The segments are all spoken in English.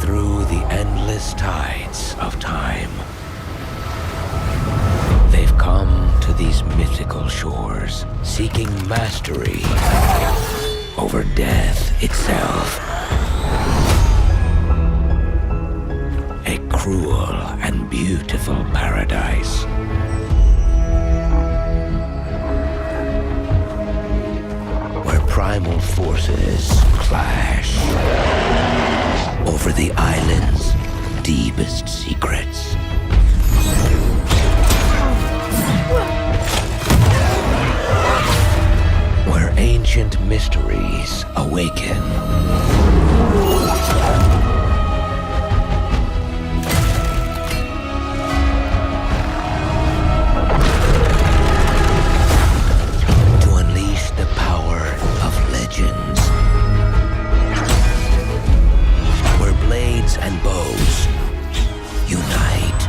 through the endless tides of time. They've come to these mythical shores, seeking mastery over death itself. A cruel and beautiful paradise. Where primal forces clash over the island's deepest secrets. Where ancient mysteries awaken. To unleash the power of legends. Where blades and bows unite.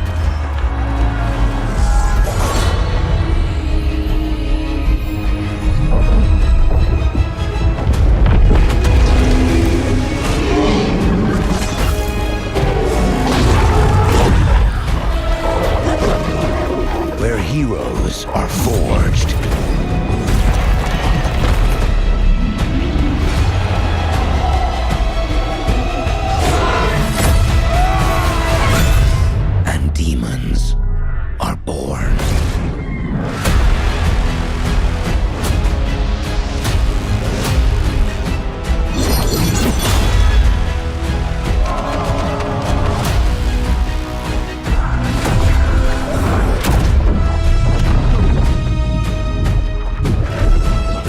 Where heroes are forged. And demons are born.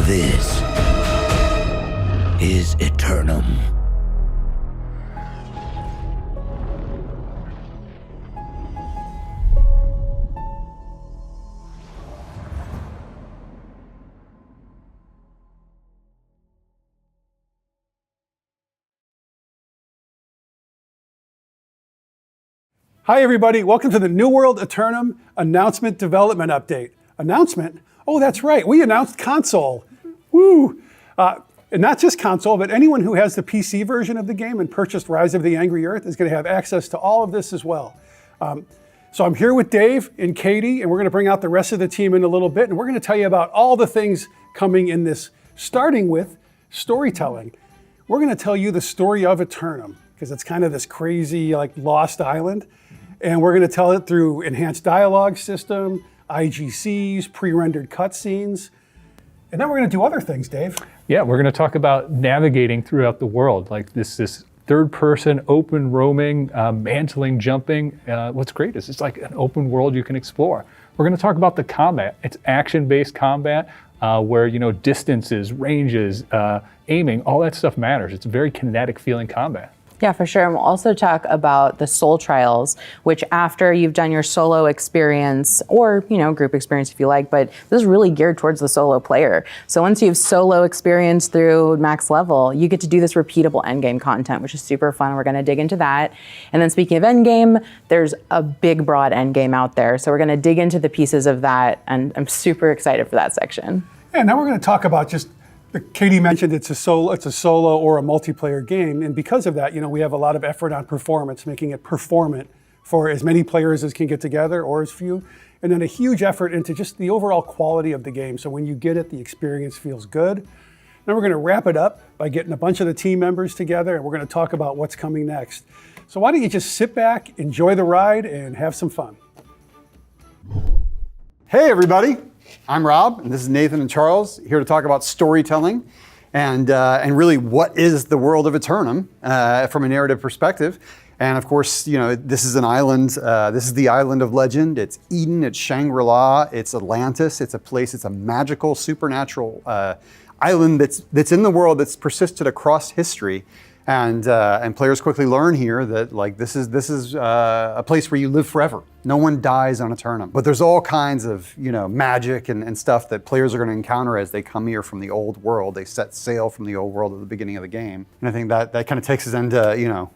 This is Aeternum. Hi everybody, welcome to the New World Aeternum announcement development update. Announcement? Oh, that's right, we announced console. Woo! And not just console, but anyone who has the PC version of the game and purchased Rise of the Angry Earth is going to have access to all of this as well. So I'm here with Dave and Katie, and we're going to bring out the rest of the team in a little bit, and we're going to tell you about all the things coming in this, starting with storytelling. We're going to tell you the story of Aeternum, because it's kind of this crazy, like, lost island. And we're going to tell it through enhanced dialogue system, IGCs, pre-rendered cutscenes. And then we're going to do other things, Dave. Yeah, we're going to talk about navigating throughout the world, like this third-person, open roaming, mantling, jumping. What's great is it's like an open world you can explore. We're going to talk about the combat. It's action-based combat where, you know, distances, ranges, aiming, all that stuff matters. It's very kinetic feeling combat. Yeah, for sure. And we'll also talk about the soul trials, which after you've done your solo experience or, you know, group experience if you like, but this is really geared towards the solo player. So once you've solo experience through max level, you get to do this repeatable endgame content, which is super fun. We're going to dig into that. And then speaking of endgame, there's a big, broad endgame out there. So we're going to dig into the pieces of that. And I'm super excited for that section. Yeah, now we're going to talk about just, Katie mentioned it's a solo or a multiplayer game, and because of that, you know, we have a lot of effort on performance, making it performant for as many players as can get together or as few, and then a huge effort into just the overall quality of the game. So when you get it, the experience feels good. Now we're going to wrap it up by getting a bunch of the team members together, and we're going to talk about what's coming next. So why don't you just sit back, enjoy the ride, and have some fun. Hey everybody. I'm Rob, and this is Nathan and Charles, here to talk about storytelling and really what is the world of Aeternum from a narrative perspective. And of course, you know, this is an island, this is the island of legend. It's Eden, it's Shangri-La, it's Atlantis, it's a place, it's a magical, supernatural island that's in the world that's persisted across history. And players quickly learn here that like this is a place where you live forever. No one dies on Aeternum. But there's all kinds of, you know, magic and stuff that players are going to encounter as they come here from the old world. They set sail from the old world at the beginning of the game. And I think that kind of takes us into, you know,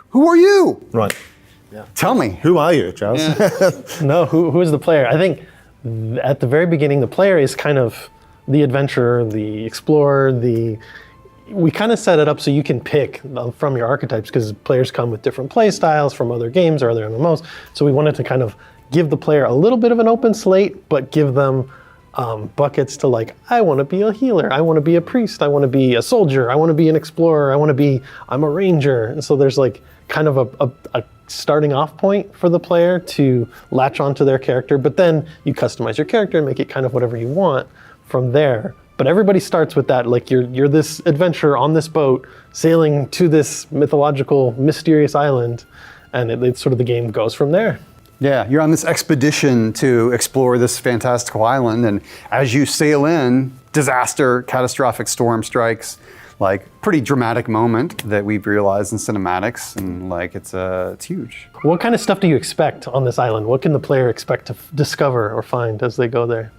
who are you? Right. Yeah. Tell me. Who are you, Charles? Yeah. No, who is the player? I think at the very beginning, the player is kind of the adventurer, the explorer, we kind of set it up so you can pick from your archetypes, because players come with different play styles from other games or other MMOs. So we wanted to kind of give the player a little bit of an open slate, but give them buckets to, like, I want to be a healer, I want to be a priest, I want to be a soldier, I want to be an explorer, I'm a ranger. And so there's like kind of a starting off point for the player to latch onto their character, but then you customize your character and make it kind of whatever you want from there. But everybody starts with that, like you're this adventurer on this boat sailing to this mythological, mysterious island, and it's sort of the game goes from there. Yeah, you're on this expedition to explore this fantastical island, and as you sail in, disaster, catastrophic storm strikes. Like, pretty dramatic moment that we've realized in cinematics, and like it's huge. What kind of stuff do you expect on this island? What can the player expect to discover or find as they go there?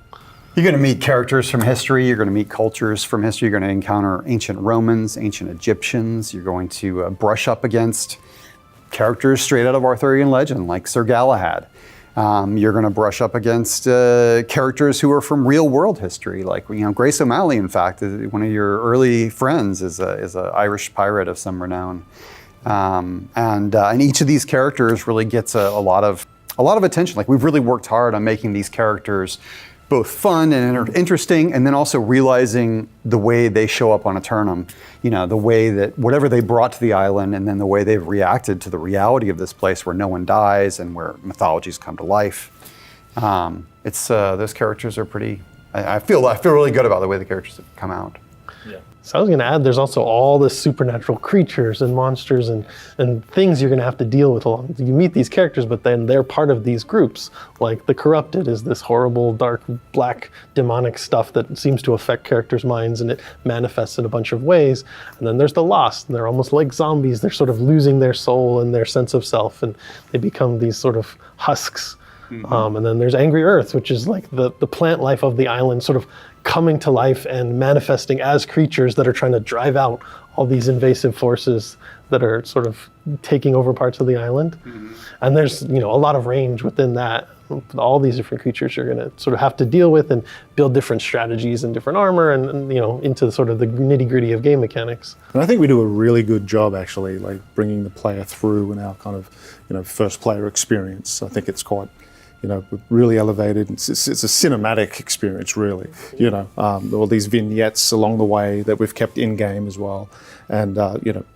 You're going to meet characters from history, you're going to meet cultures from history, you're going to encounter ancient Romans, ancient Egyptians, you're going to brush up against characters straight out of Arthurian legend, like Sir Galahad. You're going to brush up against characters who are from real world history, like Grace O'Malley, in fact, one of your early friends is a Irish pirate of some renown. And each of these characters really gets a lot of attention. Like, we've really worked hard on making these characters both fun and interesting, and then also realizing the way they show up on Aeternum, the way that whatever they brought to the island, and then the way they've reacted to the reality of this place where no one dies and where mythologies come to life. Those characters are pretty. I feel really good about the way the characters have come out. So I was going to add, there's also all the supernatural creatures and monsters and things you're going to have to deal with along. You meet these characters, but then they're part of these groups. Like the Corrupted is this horrible, dark, black, demonic stuff that seems to affect characters' minds, and it manifests in a bunch of ways. And then there's the Lost, and they're almost like zombies. They're sort of losing their soul and their sense of self, and they become these sort of husks. Mm-hmm. And then there's Angry Earth, which is like the plant life of the island sort of coming to life and manifesting as creatures that are trying to drive out all these invasive forces that are sort of taking over parts of the island. Mm-hmm. And there's a lot of range within that. All these different creatures you're going to sort of have to deal with and build different strategies and different armor and into sort of the nitty-gritty of game mechanics. And I think we do a really good job, actually, like bringing the player through in our kind of first player experience. I think it's quite really elevated. It's a cinematic experience, really. All these vignettes along the way that we've kept in game as well, and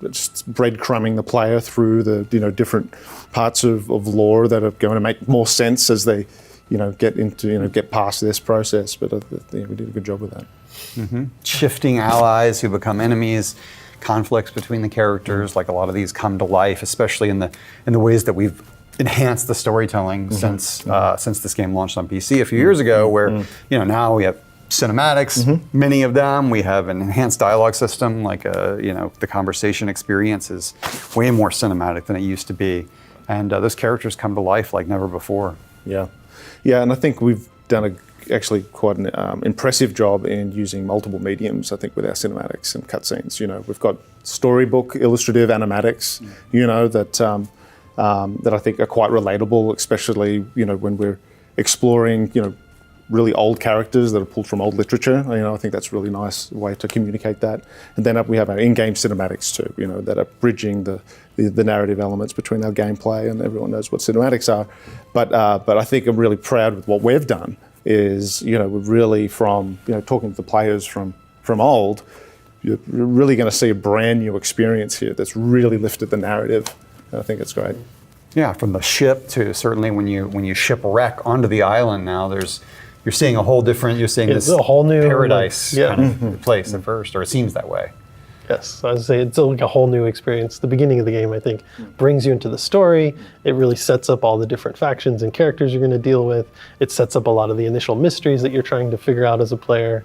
just breadcrumbing the player through the different parts of lore that are going to make more sense as they get past this process. But we did a good job with that. Mm-hmm. Shifting allies who become enemies, conflicts between the characters, like a lot of these come to life, especially in the ways that we've enhanced the storytelling since this game launched on PC a few years ago, where now we have cinematics, many of them. We have an enhanced dialogue system, like the conversation experience is way more cinematic than it used to be, and those characters come to life like never before. Yeah, and I think we've done actually quite an impressive job in using multiple mediums, I think, with our cinematics and cutscenes. We've got storybook, illustrative animatics, that I think are quite relatable, especially when we're exploring really old characters that are pulled from old literature. I think that's a really nice way to communicate that. And then we have our in-game cinematics too, that are bridging the narrative elements between our gameplay, and everyone knows what cinematics are. But I think I'm really proud with what we've done. Is we're really from talking to the players from old, you're really going to see a brand new experience here that's really lifted the narrative. I think it's great. Yeah, from the ship to certainly when you shipwreck onto the island now, you're seeing a whole different, this a whole new paradise kind of place at first, or it seems that way. Yes, I would say it's like a whole new experience. The beginning of the game, I think, brings you into the story. It really sets up all the different factions and characters you're going to deal with. It sets up a lot of the initial mysteries that you're trying to figure out as a player.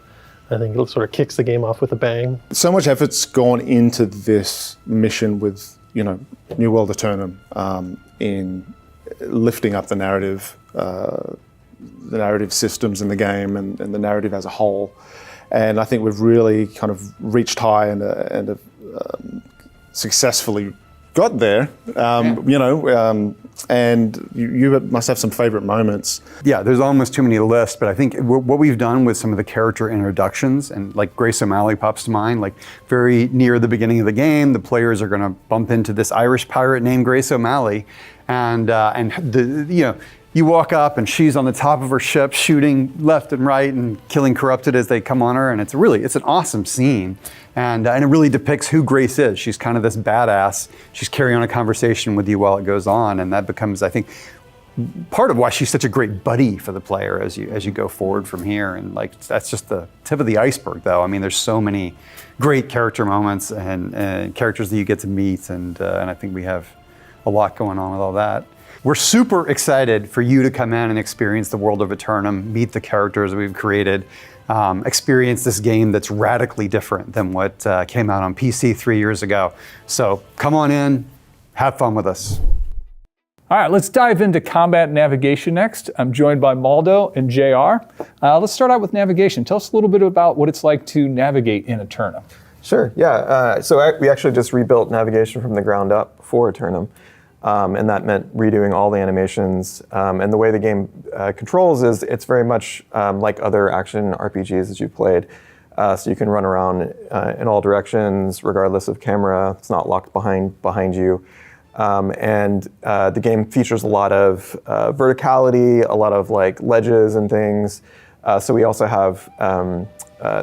I think it sort of kicks the game off with a bang. So much effort's gone into this mission with New World Aeternum in lifting up the narrative systems in the game and the narrative as a whole. And I think we've really kind of reached high and have successfully got there. and you must have some favorite moments. Yeah, there's almost too many to list, but I think what we've done with some of the character introductions, and like Grace O'Malley pops to mind, like very near the beginning of the game, the players are going to bump into this Irish pirate named Grace O'Malley, and you walk up and she's on the top of her ship shooting left and right and killing corrupted as they come on her, and it's an awesome scene. And it really depicts who Grace is. She's kind of this badass. She's carrying on a conversation with you while it goes on, and that becomes, I think, part of why she's such a great buddy for the player as you go forward from here. And like that's just the tip of the iceberg, though. I mean, there's so many great character moments and characters that you get to meet, and I think we have a lot going on with all that. We're super excited for you to come in and experience the world of Aeternum, meet the characters we've created, experience this game that's radically different than what came out on PC 3 years ago. So come on in, have fun with us. All right, let's dive into combat navigation next. I'm joined by Maldo and JR. Let's start out with navigation. Tell us a little bit about what it's like to navigate in Aeternum. Sure, yeah. We actually just rebuilt navigation from the ground up for Aeternum. And that meant redoing all the animations. And the way the game controls is it's very much like other action RPGs that you've played. So you can run around in all directions, regardless of camera. It's not locked behind you. And the game features a lot of verticality, a lot of like ledges and things. So we also have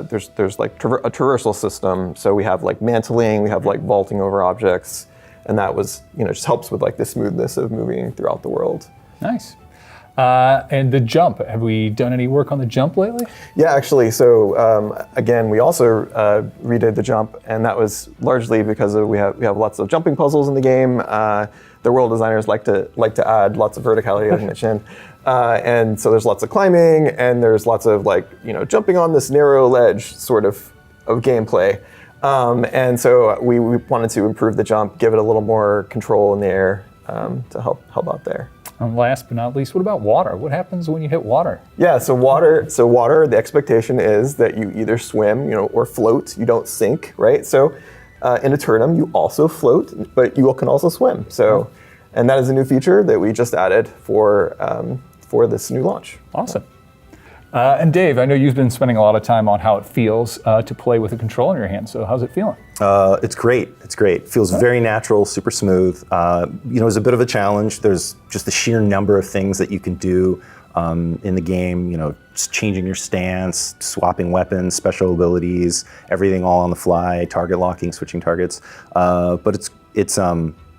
there's like a traversal system. So we have like mantling, we have like vaulting over objects. And that was, just helps with like the smoothness of moving throughout the world. Nice. And the jump, have we done any work on the jump lately? Yeah, actually. So again, we also redid the jump, and that was largely because we have lots of jumping puzzles in the game. The world designers like to add lots of verticality, as I mentioned. And so there's lots of climbing, and there's lots of jumping on this narrow ledge sort of gameplay. And so we wanted to improve the jump, give it a little more control in the air to help out there. And last but not least, what about water? What happens when you hit water? Yeah, so water, the expectation is that you either swim, or float. You don't sink, right? So in Aeternum, you also float, but you can also swim. So, and that is a new feature that we just added for this new launch. Awesome. And Dave, I know you've been spending a lot of time on how it feels to play with a controller in your hand. So how's it feeling? It's great. It's great. It feels very natural, super smooth. It's a bit of a challenge. There's just the sheer number of things that you can do in the game. Just changing your stance, swapping weapons, special abilities, everything all on the fly, target locking, switching targets. But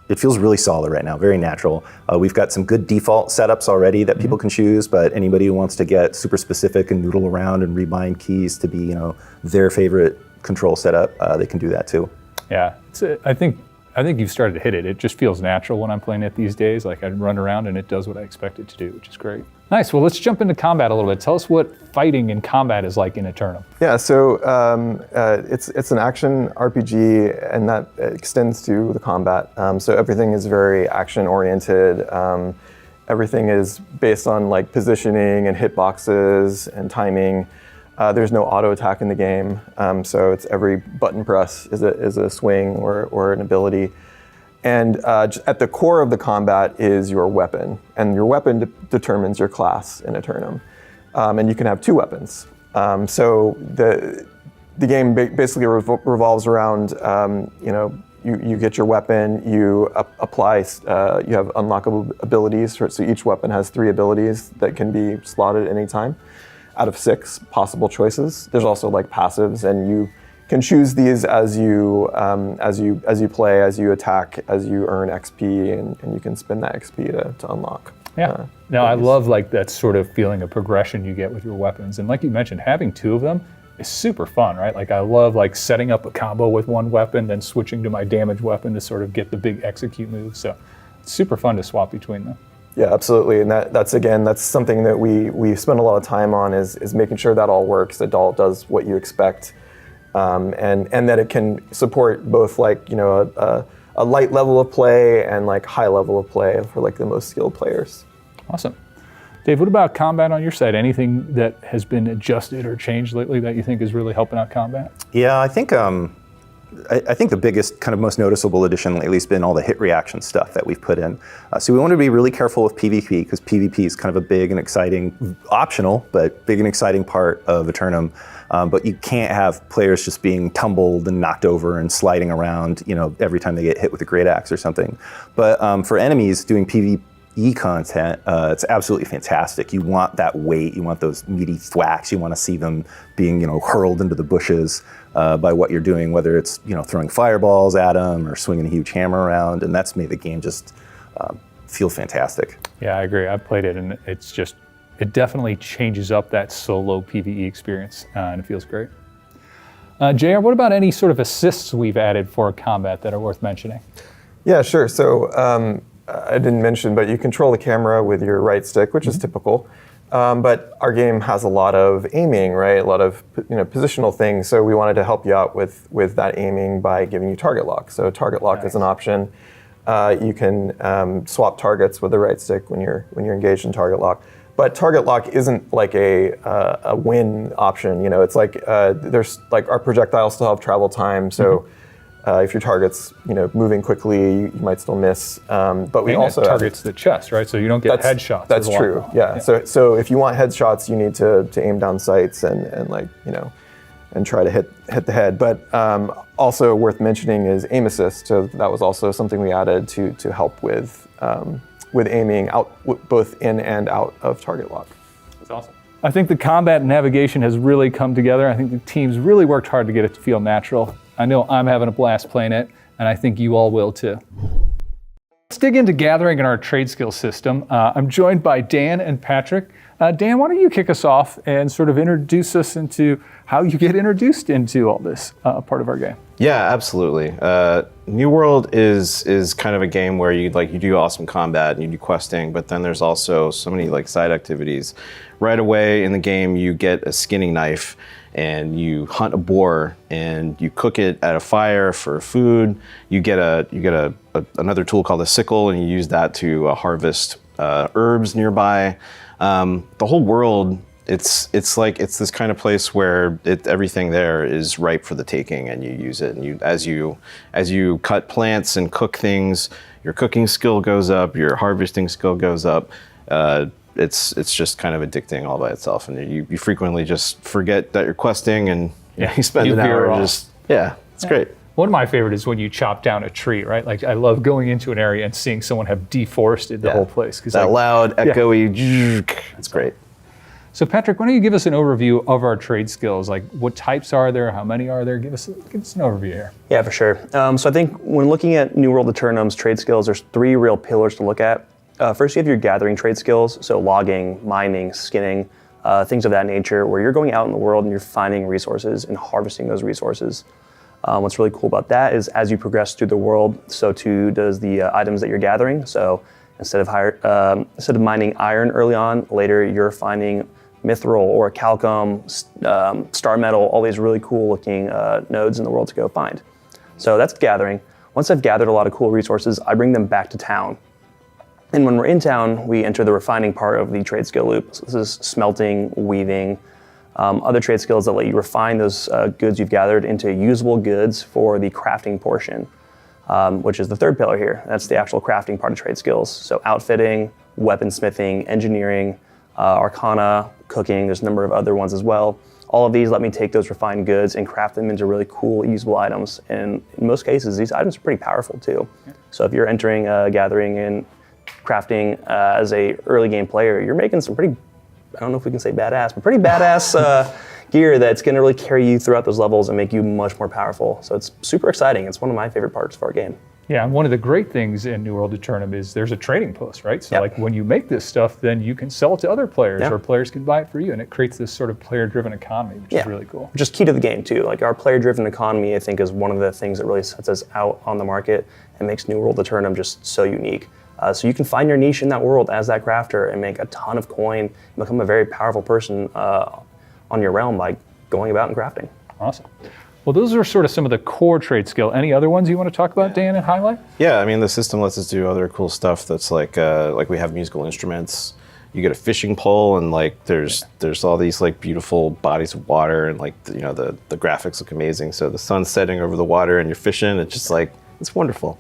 it feels really solid right now, very natural. We've got some good default setups already that people can choose, but anybody who wants to get super specific and noodle around and rebind keys to be, their favorite control setup, they can do that too. Yeah, I think you've started to hit it. It just feels natural when I'm playing it these days. Like I run around and it does what I expect it to do, which is great. Nice. Well, let's jump into combat a little bit. Tell us what fighting in combat is like in Aeternum. Yeah, so it's an action RPG, and that extends to the combat. So everything is very action-oriented. Everything is based on like positioning and hitboxes and timing. There's no auto attack in the game, so it's every button press is a swing or an ability. And at the core of the combat is your weapon, and your weapon determines your class in Aeternum. And you can have two weapons. So the game basically revolves around, you get your weapon, you apply, you have unlockable abilities. So each weapon has 3 abilities that can be slotted at any time out of 6 possible choices. There's also like passives, and you can choose these as you play, as you attack, as you earn XP, and you can spend that XP to unlock. Yeah. I love like that sort of feeling of progression you get with your weapons, and like you mentioned, having 2 of them is super fun, right? Like I love like setting up a combo with one weapon, then switching to my damage weapon to sort of get the big execute move. So it's super fun to swap between them. Yeah, absolutely, and that's something that we spend a lot of time on is making sure that all works, that all does what you expect. And that it can support both like, a light level of play and like high level of play for like the most skilled players. Awesome. Dave, what about combat on your side? Anything that has been adjusted or changed lately that you think is really helping out combat? Yeah, I think I think the biggest, kind of most noticeable addition lately has been all the hit reaction stuff that we've put in. So we want to be really careful with PvP, because PvP is kind of a big and exciting, optional, but big and exciting part of Aeternum. But you can't have players just being tumbled and knocked over and sliding around, every time they get hit with a great axe or something. But for enemies, doing PvE content, it's absolutely fantastic. You want that weight, you want those meaty thwacks, you want to see them being, hurled into the bushes by what you're doing, whether it's, throwing fireballs at them or swinging a huge hammer around, and that's made the game just feel fantastic. Yeah, I agree. I've played it, and it definitely changes up that solo PvE experience, and it feels great. JR, what about any sort of assists we've added for combat that are worth mentioning? Yeah, sure. So I didn't mention, but you control the camera with your right stick, which is typical. But our game has a lot of aiming, right? A lot of positional things. So we wanted to help you out with that aiming by giving you target lock. So target lock is an option. You can swap targets with the right stick when you're engaged in target lock. But target lock isn't like a win option. It's like there's like our projectiles still have travel time. So if your target's moving quickly, you might still miss. But we also targets the chest, right? So you don't get headshots. That's true. Yeah. So if you want headshots, you need to aim down sights and try to hit the head. But also worth mentioning is aim assist. So that was also something we added to help with aiming out both in and out of target lock. That's awesome. I think the combat and navigation has really come together. I think the team's really worked hard to get it to feel natural. I know I'm having a blast playing it, and I think you all will too. Let's dig into gathering in our trade skill system. I'm joined by Dan and Patrick. Dan, why don't you kick us off and sort of introduce us into how you get introduced into all this part of our game? Yeah, absolutely. New World is kind of a game where you do awesome combat and you do questing, but then there's also so many side activities. Right away in the game, you get a skinning knife and you hunt a boar and you cook it at a fire for food. You get another tool called a sickle, and you use that to harvest herbs nearby. The whole world, it's this kind of place where everything there is ripe for the taking, and you use it. And as you cut plants and cook things, your cooking skill goes up, your harvesting skill goes up. It's just kind of addicting all by itself, and you frequently just forget that you're questing, and you spend an hour it's great. One of my favorite is when you chop down a tree, right? Like I love going into an area and seeing someone have deforested the whole place. That loud, echoey, it's great. So Patrick, why don't you give us an overview of our trade skills? Like what types are there? How many are there? Give us an overview here. Yeah, for sure. So I think when looking at New World Aeternum's trade skills, there's 3 real pillars to look at. First, you have your gathering trade skills, so logging, mining, skinning, things of that nature, where you're going out in the world and you're finding resources and harvesting those resources. What's really cool about that is as you progress through the world, so too does the items that you're gathering. So instead of mining iron early on, later you're finding mithril or calcum, star metal, all these really cool looking nodes in the world to go find. So that's gathering. Once I've gathered a lot of cool resources, I bring them back to town. And when we're in town, we enter the refining part of the trade skill loop. So this is smelting, weaving, other trade skills that let you refine those goods you've gathered into usable goods for the crafting portion, which is the 3rd pillar here. That's the actual crafting part of trade skills. So outfitting, weaponsmithing, engineering, arcana, cooking, there's a number of other ones as well. All of these let me take those refined goods and craft them into really cool, usable items. And in most cases, these items are pretty powerful too. Yeah. So if you're entering gathering and crafting as a early game player, you're making some pretty, I don't know if we can say badass, but pretty badass gear that's going to really carry you throughout those levels and make you much more powerful. So it's super exciting. It's one of my favorite parts of our game. Yeah, and one of the great things in New World Aeternum is there's a trading post, right? So like when you make this stuff, then you can sell it to other players or players can buy it for you, and it creates this sort of player-driven economy, which is really cool. Just key to the game too. Like our player-driven economy, I think, is one of the things that really sets us out on the market and makes New World Aeternum just so unique. So you can find your niche in that world as that crafter and make a ton of coin and become a very powerful person on your realm by going about and crafting. Awesome. Well, those are sort of some of the core trade skill. Any other ones you want to talk about, Dan, and highlight? Yeah, I mean, the system lets us do other cool stuff that's like we have musical instruments. you get a fishing pole, and like there's all these like beautiful bodies of water, and like you know the graphics look amazing. So the sun's setting over the water, and you're fishing. It's just like it's wonderful.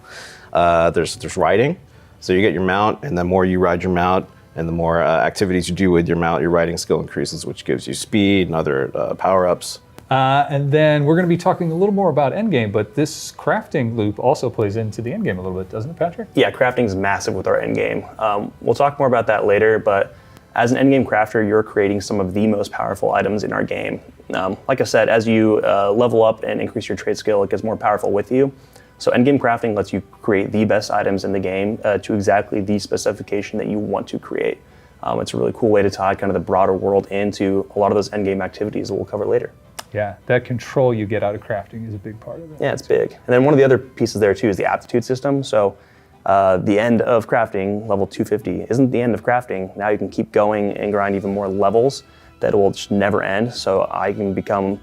There's riding, so you get your mount, and the more you ride your mount, and the more activities you do with your mount, your riding skill increases, which gives you speed and other power-ups. And then we're going to be talking a little more about endgame, but this crafting loop also plays into the endgame a little bit, doesn't it, Patrick? Yeah, crafting's massive with our endgame. We'll talk more about that later, but as an endgame crafter, you're creating some of the most powerful items in our game. Like I said, as you level up and increase your trade skill, it gets more powerful with you. So endgame crafting lets you create the best items in the game to exactly the specification that you want to create. It's a really cool way to tie kind of the broader world into a lot of those endgame activities that we'll cover later. Yeah, that control you get out of crafting is a big part of it. Yeah, it's big. And then one of the other pieces there too is the aptitude system. So the end of crafting, level 250, isn't the end of crafting. Now you can keep going and grind even more levels that will just never end. So I can become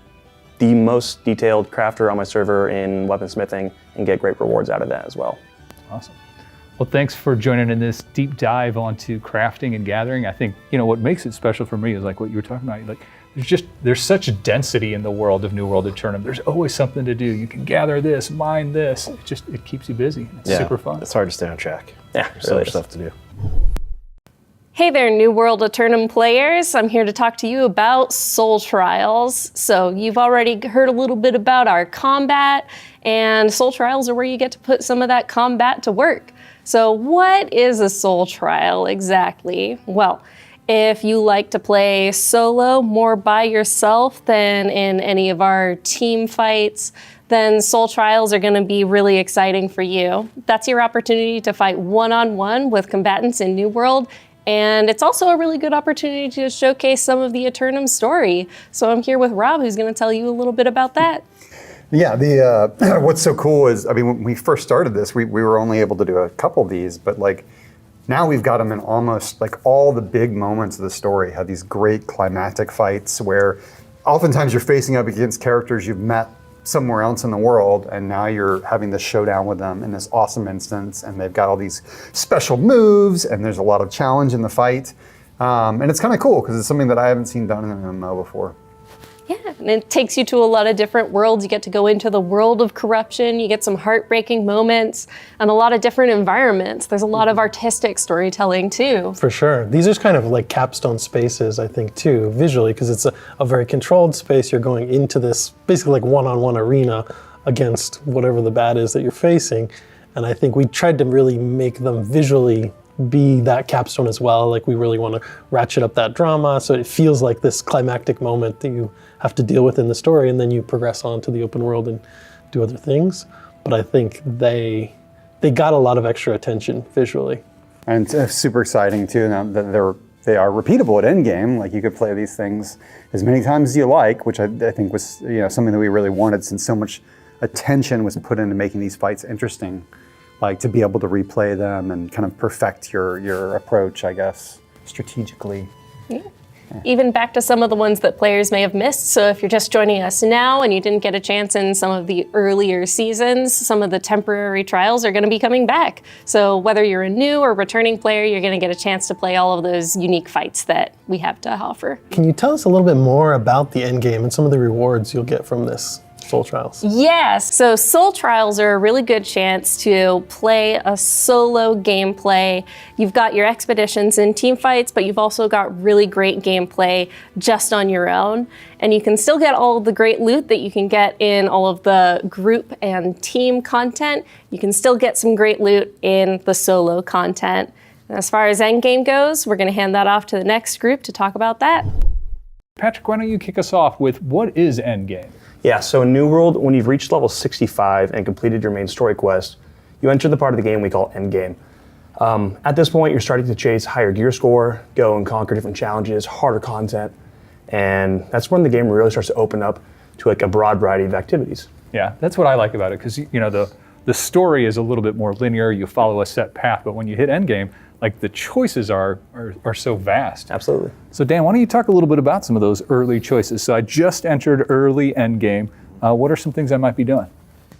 the most detailed crafter on my server in weaponsmithing and get great rewards out of that as well. Awesome. Well, thanks for joining in this deep dive onto crafting and gathering. I think, you know, what makes it special for me is like what you were talking about. Like, there's such a density in the world of New World Aeternum. There's always something to do. You can gather this, mine this. It keeps you busy. It's super fun. It's hard to stay on track. Yeah, There's so much stuff to do. Hey there, New World Aeternum players. I'm here to talk to you about Soul Trials. So you've already heard a little bit about our combat, and Soul Trials are where you get to put some of that combat to work. So what is a Soul Trial exactly? Well, if you like to play solo more by yourself than in any of our team fights, then Soul Trials are going to be really exciting for you. That's your opportunity to fight one-on-one with combatants in New World. And it's also a really good opportunity to showcase some of the Aeternum story. So I'm here with Rob, who's going to tell you a little bit about that. Yeah, what's so cool is, I mean, when we first started this, we were only able to do a couple of these, but like now we've got them in almost like all the big moments of the story have these great climactic fights where oftentimes you're facing up against characters you've met somewhere else in the world, and now you're having this showdown with them in this awesome instance, and they've got all these special moves, and there's a lot of challenge in the fight, and it's kind of cool because it's something that I haven't seen done in an MMO before. Yeah, and it takes you to a lot of different worlds. You get to go into the world of corruption, you get some heartbreaking moments, and a lot of different environments. There's a lot of artistic storytelling too. For sure. These are kind of like capstone spaces, I think, too, visually, because it's a very controlled space. You're going into this basically like one-on-one arena against whatever the bad is that you're facing. And I think we tried to really make them visually be that capstone as well. Like we really want to ratchet up that drama so it feels like this climactic moment that you have to deal with in the story, and then you progress on to the open world and do other things. But I think they got a lot of extra attention visually. And it's super exciting too, now that they are repeatable at endgame. Like you could play these things as many times as you like, which I think was something that we really wanted, since so much attention was put into making these fights interesting. Like to be able to replay them and kind of perfect your approach, I guess, strategically. Yeah. Even back to some of the ones that players may have missed. So if you're just joining us now and you didn't get a chance in some of the earlier seasons, some of the temporary trials are going to be coming back. So whether you're a new or returning player, you're going to get a chance to play all of those unique fights that we have to offer. Can you tell us a little bit more about the end game and some of the rewards you'll get from this Soul Trials? Yes, so Soul Trials are a really good chance to play a solo gameplay. You've got your expeditions and team fights, but you've also got really great gameplay just on your own. And you can still get all of the great loot that you can get in all of the group and team content. You can still get some great loot in the solo content. And as far as endgame goes, we're going to hand that off to the next group to talk about that. Patrick, why don't you kick us off with what is endgame? Yeah, so in New World, when you've reached level 65 and completed your main story quest, you enter the part of the game we call endgame. At this point, you're starting to chase higher gear score, go and conquer different challenges, harder content, and that's when the game really starts to open up to like a broad variety of activities. Yeah, that's what I like about it, because the story is a little bit more linear. You follow a set path, but when you hit endgame, like the choices are so vast. Absolutely. So Dan, why don't you talk a little bit about some of those early choices? So I just entered early endgame. What are some things I might be doing?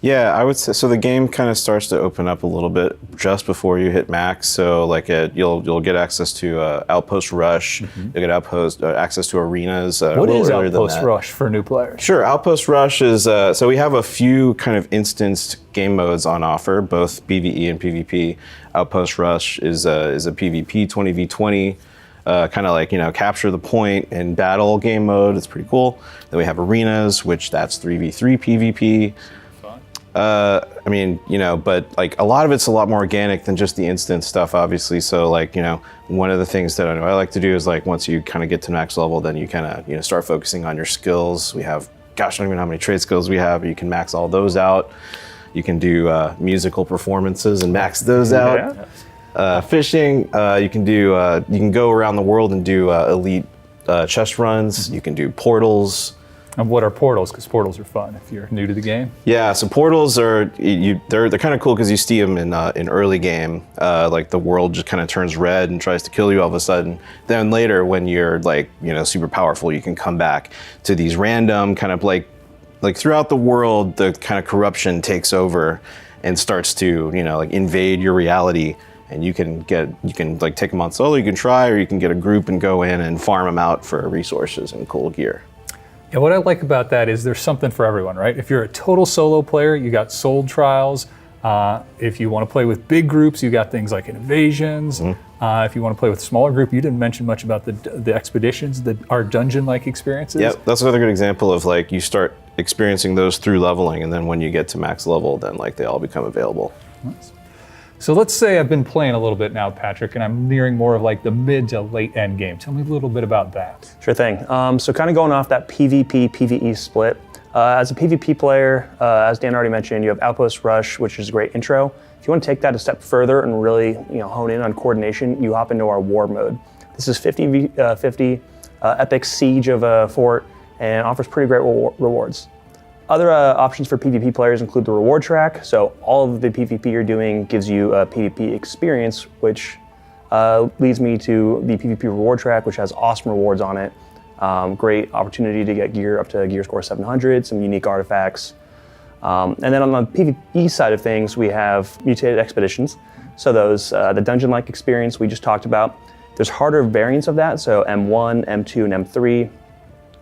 Yeah, I would say so. The game kind of starts to open up a little bit just before you hit max. So like you'll get access to Outpost Rush. You'll get access to arenas. What is Outpost Rush for new players? Sure, Outpost Rush is so we have a few kind of instanced game modes on offer, both PvE and PvP. Outpost Rush is a PvP 20v20. Kind of like, capture the point in battle game mode. It's pretty cool. Then we have arenas, which that's 3v3 PvP. But like a lot of it's a lot more organic than just the instant stuff, obviously. So like, one of the things that I like to do is like once you kind of get to max level, then you kind of, start focusing on your skills. We have, I don't even know how many trade skills we have. You can max all those out. You can do musical performances and max those out. Fishing, you can go around the world and do elite chest runs. You can do portals. And what are portals? Because portals are fun if you're new to the game. Yeah, so portals are they're kind of cool because you see them in early game. Like the world just kind of turns red and tries to kill you all of a sudden. Then later, when you're like super powerful, you can come back to these random kind of like throughout the world. The kind of corruption takes over and starts to like invade your reality. And you can like take them on solo. You can try, or you can get a group and go in and farm them out for resources and cool gear. Yeah, what I like about that is there's something for everyone, right? If you're a total solo player, you got soul trials. If you want to play with big groups, you got things like invasions. If you want to play with a smaller group, you didn't mention much about the expeditions that are dungeon-like experiences. Yeah, that's another good example of like you start experiencing those through leveling, and then when you get to max level, then like they all become available. Nice. So let's say I've been playing a little bit now, Patrick, and I'm nearing more of like the mid to late end game. Tell me a little bit about that. Sure thing. So kind of going off that PvP, PvE split. As a PvP player, as Dan already mentioned, you have Outpost Rush, which is a great intro. If you want to take that a step further and really hone in on coordination, you hop into our War mode. This is 50v50, epic siege of a fort, and offers pretty great rewards. Other options for PvP players include the reward track. So all of the PvP you're doing gives you a PvP experience, which leads me to the PvP reward track, which has awesome rewards on it. Great opportunity to get gear up to gear score 700, some unique artifacts. And then on the PvE side of things, we have mutated expeditions. So those, the dungeon-like experience we just talked about. There's harder variants of that, so M1, M2, and M3.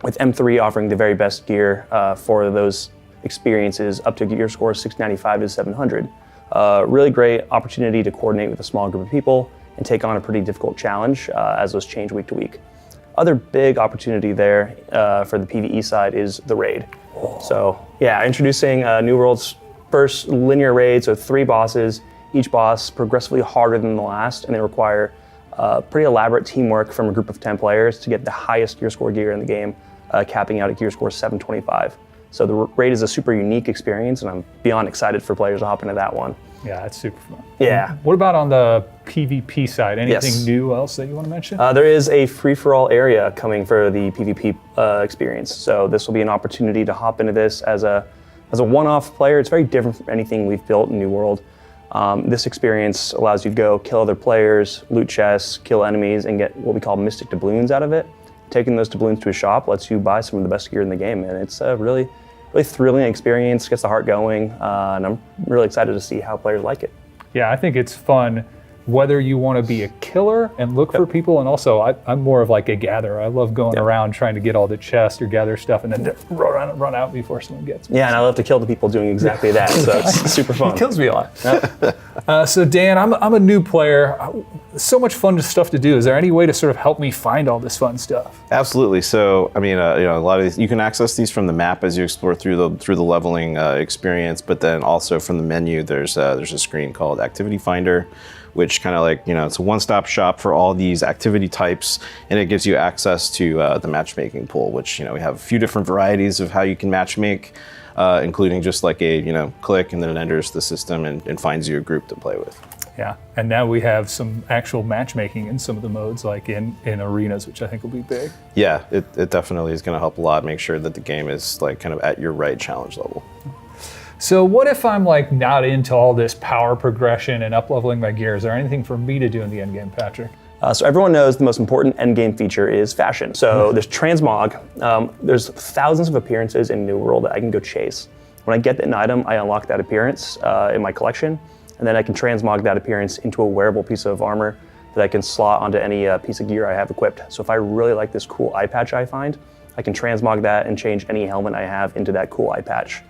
With M3 offering the very best gear for those experiences up to gear score 695 to 700. Really great opportunity to coordinate with a small group of people and take on a pretty difficult challenge as those change week to week. Other big opportunity there for the PvE side is the raid. So yeah, introducing New World's first linear raid, so 3 bosses, each boss progressively harder than the last, and they require pretty elaborate teamwork from a group of 10 players to get the highest gear score gear in the game, capping out at gear score 725. So the raid is a super unique experience, and I'm beyond excited for players to hop into that one. Yeah, it's super fun. Yeah. What about on the PvP side? Anything new else that you want to mention? There is a free-for-all area coming for the PvP experience. So this will be an opportunity to hop into this as a one-off player. It's very different from anything we've built in New World. This experience allows you to go kill other players, loot chests, kill enemies, and get what we call mystic doubloons out of it. Taking those doubloons to a shop lets you buy some of the best gear in the game, and it's a really thrilling experience, gets the heart going, and I'm really excited to see how players like it. Yeah, I think it's fun whether you want to be a killer and look for people, and also I'm more of like a gatherer. I love going around trying to get all the chests or gather stuff and then run out before someone gets me. Yeah, and I love to kill the people doing exactly that, so it's super fun. It kills me a lot. So Dan, I'm a new player. So much fun stuff to do. Is there any way to sort of help me find all this fun stuff? Absolutely. So, I mean, a lot of these, you can access these from the map as you explore through the leveling experience, but then also from the menu, there's a screen called Activity Finder, which kind of like, it's a one-stop shop for all these activity types, and it gives you access to the matchmaking pool, which, we have a few different varieties of how you can matchmake, including just like a, click, and then it enters the system and finds you a group to play with. Yeah, and now we have some actual matchmaking in some of the modes, like in arenas, which I think will be big. Yeah, it definitely is going to help a lot, make sure that the game is like kind of at your right challenge level. So what if I'm like not into all this power progression and up-leveling my gear? Is there anything for me to do in the endgame, Patrick? So everyone knows the most important endgame feature is fashion. So there's transmog. There's thousands of appearances in New World that I can go chase. When I get an item, I unlock that appearance in my collection, and then I can transmog that appearance into a wearable piece of armor that I can slot onto any piece of gear I have equipped. So if I really like this cool eye patch I find, I can transmog that and change any helmet I have into that cool eye patch.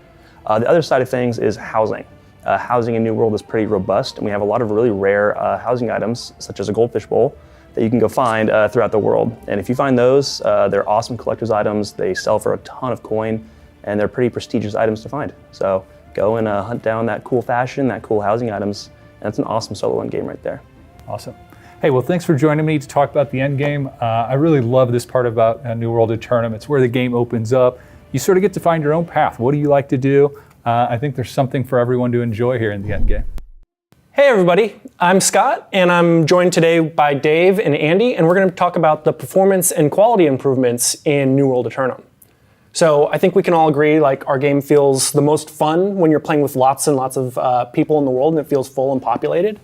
The other side of things is housing. Housing in New World is pretty robust, and we have a lot of really rare housing items, such as a goldfish bowl, that you can go find throughout the world. And if you find those, they're awesome collector's items. They sell for a ton of coin, and they're pretty prestigious items to find. So go and hunt down that cool fashion, that cool housing items, and it's an awesome solo end game right there. Awesome. Hey, well, thanks for joining me to talk about the end game. I really love this part about New World Aeternum. It's where the game opens up. You sort of get to find your own path. What do you like to do? I think there's something for everyone to enjoy here in the end game. Hey everybody, I'm Scott, and I'm joined today by Dave and Andy, and we're going to talk about the performance and quality improvements in New World Aeternum. So I think we can all agree, like, our game feels the most fun when you're playing with lots and lots of people in the world, and it feels full and populated.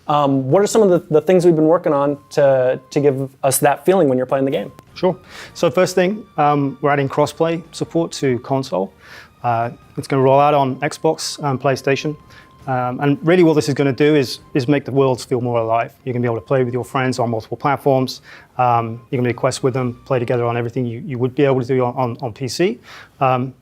What are some of the things we've been working on to give us that feeling when you're playing the game? Sure. So first thing, we're adding crossplay support to console. It's going to roll out on Xbox and PlayStation. And really what this is going to do is make the worlds feel more alive. You're going to be able to play with your friends on multiple platforms. You're going to be quest with them, play together on everything you would be able to do on PC.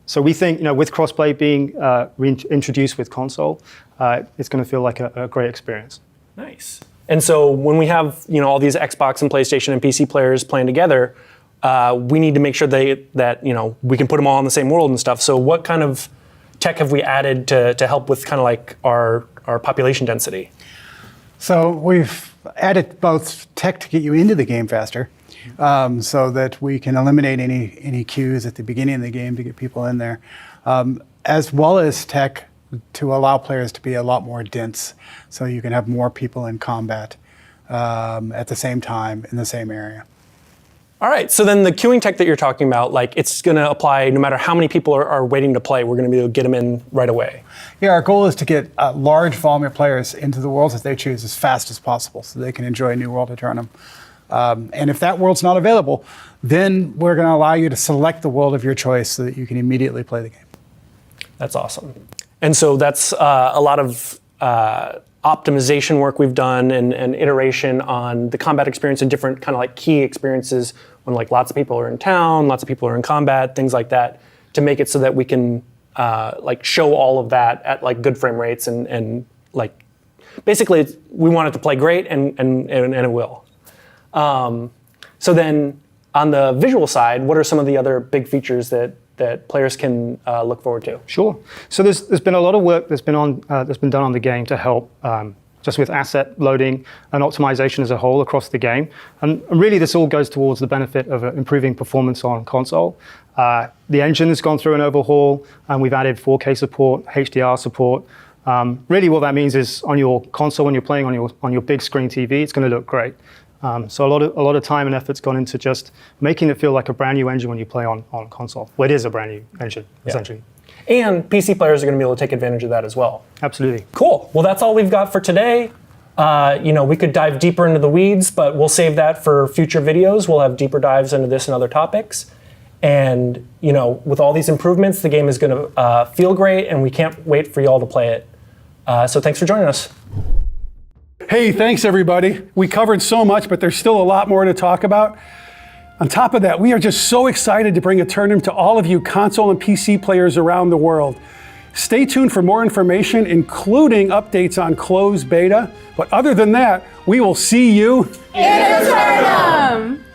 So we think, with crossplay being reintroduced with console, it's going to feel like a great experience. Nice. And so when we have all these Xbox and PlayStation and PC players playing together, we need to make sure that we can put them all in the same world and stuff. So what kind of tech have we added to help with kind of like our population density? So we've added both tech to get you into the game faster, so that we can eliminate any queues at the beginning of the game to get people in there, as well as tech to allow players to be a lot more dense, so you can have more people in combat at the same time in the same area. All right, so then the queuing tech that you're talking about, like, it's going to apply no matter how many people are waiting to play. We're going to be able to get them in right away. Yeah, our goal is to get a large volume of players into the worlds that they choose as fast as possible, so they can enjoy New World Aeternum. And if that world's not available, then we're going to allow you to select the world of your choice so that you can immediately play the game. That's awesome. And so that's a lot of optimization work we've done and iteration on the combat experience and different kind of like key experiences when like lots of people are in town, lots of people are in combat, things like that, to make it so that we can like show all of that at like good frame rates and like basically we want it to play great and it will. So then on the visual side, what are some of the other big features that players can look forward to? Sure. So there's been a lot of work that's been done on the game to help just with asset loading and optimization as a whole across the game. And really this all goes towards the benefit of improving performance on console. The engine has gone through an overhaul, and we've added 4K support, HDR support. Really what that means is on your console, when you're playing on your big screen TV, it's going to look great. So a lot of time and effort's gone into just making it feel like a brand new engine when you play on console. Well, it is a brand new engine, essentially. And PC players are going to be able to take advantage of that as well. Absolutely. Cool. Well, that's all we've got for today. We could dive deeper into the weeds, but we'll save that for future videos. We'll have deeper dives into this and other topics. And, with all these improvements, the game is going to feel great, and we can't wait for y'all to play it. So thanks for joining us. Hey, thanks everybody. We covered so much, but there's still a lot more to talk about. On top of that, we are just so excited to bring Aeternum to all of you console and PC players around the world. Stay tuned for more information, including updates on closed beta. But other than that, we will see you in Aeternum!